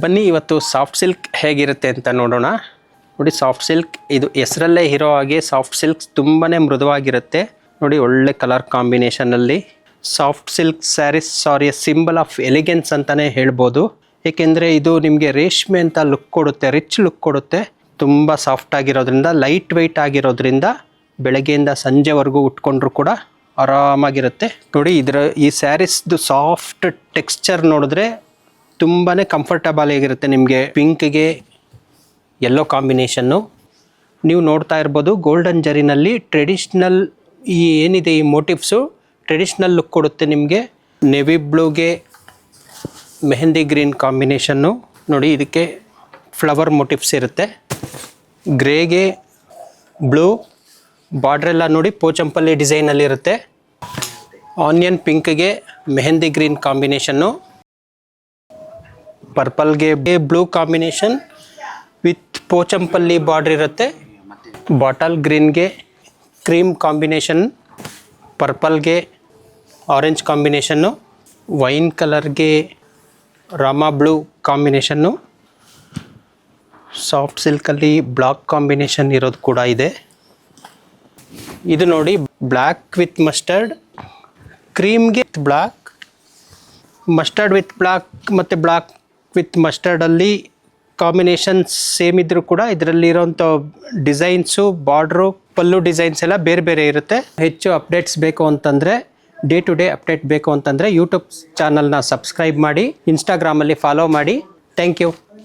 ಬನ್ನಿ ಇವತ್ತು soft silk ಹೇಗಿರುತ್ತೆ ಅಂತ ನೋಡೋಣ. ನೋಡಿ, ಸಾಫ್ಟ್ ಸಿಲ್ಕ್ ಇದು ಹೆಸರಲ್ಲೇ ಇರೋ ಹಾಗೆ ಸಾಫ್ಟ್ ಸಿಲ್ಕ್ ತುಂಬಾ ಮೃದುವಾಗಿರುತ್ತೆ. ನೋಡಿ, ಒಳ್ಳೆ ಕಲರ್ ಕಾಂಬಿನೇಷನಲ್ಲಿ soft silk saris sari symbol of elegance ಅಂತಲೇ ಹೇಳ್ಬೋದು. ಏಕೆಂದರೆ ಇದು ನಿಮಗೆ ರೇಷ್ಮೆ ಅಂತ ಲುಕ್ ಕೊಡುತ್ತೆ, ರಿಚ್ ಲುಕ್ ಕೊಡುತ್ತೆ. ತುಂಬ ಸಾಫ್ಟ್ ಆಗಿರೋದ್ರಿಂದ, ಲೈಟ್ ವೆಯ್ಟ್ ಆಗಿರೋದ್ರಿಂದ ಬೆಳಗ್ಗೆಯಿಂದ ಸಂಜೆವರೆಗೂ ಉಟ್ಕೊಂಡ್ರು ಕೂಡ ಆರಾಮಾಗಿರುತ್ತೆ. ನೋಡಿ, ಈ ಸ್ಯಾರೀಸ್ದು ಸಾಫ್ಟ್ ಟೆಕ್ಸ್ಚರ್ ನೋಡಿದ್ರೆ ತುಂಬಾ ಕಂಫರ್ಟಬಲ್ ಆಗಿರುತ್ತೆ. ನಿಮಗೆ ಪಿಂಕ್ಗೆ ಯೆಲ್ಲೋ ಕಾಂಬಿನೇಷನ್ನು ನೀವು ನೋಡ್ತಾ ಇರ್ಬೋದು. ಗೋಲ್ಡನ್ ಜರಿನಲ್ಲಿ ಟ್ರೆಡಿಷ್ನಲ್ ಏನಿದೆ ಈ ಮೋಟಿವ್ಸು ಟ್ರೆಡಿಷ್ನಲ್ ಲುಕ್ ಕೊಡುತ್ತೆ ನಿಮಗೆ. ನೆವಿ ಬ್ಲೂಗೆ ಮೆಹಂದಿ ಗ್ರೀನ್ ಕಾಂಬಿನೇಷನ್ನು ನೋಡಿ, ಇದಕ್ಕೆ ಫ್ಲವರ್ ಮೋಟಿವ್ಸ್ ಇರುತ್ತೆ. ಗ್ರೇಗೆ ಬ್ಲೂ ಬಾರ್ಡ್ರೆಲ್ಲ ನೋಡಿ ಪೋಚಂಪಲ್ಲಿ ಡಿಸೈನಲ್ಲಿರುತ್ತೆ. ಆನಿಯನ್ ಪಿಂಕ್ಗೆ ಮೆಹಂದಿ ಗ್ರೀನ್ ಕಾಂಬಿನೇಷನ್ನು, ಪರ್ಪಲ್ಗೆ blue combination with Pochampalli border ಇರುತ್ತೆ. ಬಾಟಲ್ ಗ್ರೀನ್ಗೆ ಕ್ರೀಮ್ ಕಾಂಬಿನೇಷನ್, ಪರ್ಪಲ್ಗೆ ಆರೆಂಜ್ ಕಾಂಬಿನೇಷನ್ನು, ವೈನ್ ಕಲರ್ಗೆ ರಾಮಾ ಬ್ಲೂ ಕಾಂಬಿನೇಷನ್ನು, ಸಾಫ್ಟ್ ಸಿಲ್ಕಲ್ಲಿ ಬ್ಲಾಕ್ ಕಾಂಬಿನೇಷನ್ ಇರೋದು ಕೂಡ ಇದೆ. ಇದು ನೋಡಿ, ಬ್ಲ್ಯಾಕ್ ವಿತ್ ಮಸ್ಟರ್ಡ್, ಕ್ರೀಮ್ಗೆ ಬ್ಲ್ಯಾಕ್, ಮಸ್ಟರ್ಡ್ ವಿತ್ ಬ್ಲ್ಯಾಕ್ ಮತ್ತು ಬ್ಲ್ಯಾಕ್ ವಿತ್ ಮಸ್ಟರ್ಡಲ್ಲಿ ಕಾಂಬಿನೇಷನ್ ಸೇಮ್ ಇದ್ದರೂ ಕೂಡ ಇದರಲ್ಲಿ ಇರೋಂಥ ಡಿಸೈನ್ಸು, ಬಾರ್ಡ್ರು, ಪಲ್ಲು ಡಿಸೈನ್ಸ್ ಎಲ್ಲ ಬೇರೆ ಬೇರೆ ಇರುತ್ತೆ. ಹೆಚ್ಚು ಅಪ್ಡೇಟ್ಸ್ ಬೇಕು ಅಂತಂದರೆ, ಡೇ ಟು ಡೇ ಅಪ್ಡೇಟ್ ಬೇಕು ಅಂತಂದರೆ ಯೂಟ್ಯೂಬ್ ಚಾನಲ್ನ ಸಬ್ಸ್ಕ್ರೈಬ್ ಮಾಡಿ, ಇನ್ಸ್ಟಾಗ್ರಾಮಲ್ಲಿ ಫಾಲೋ ಮಾಡಿ. Thank you.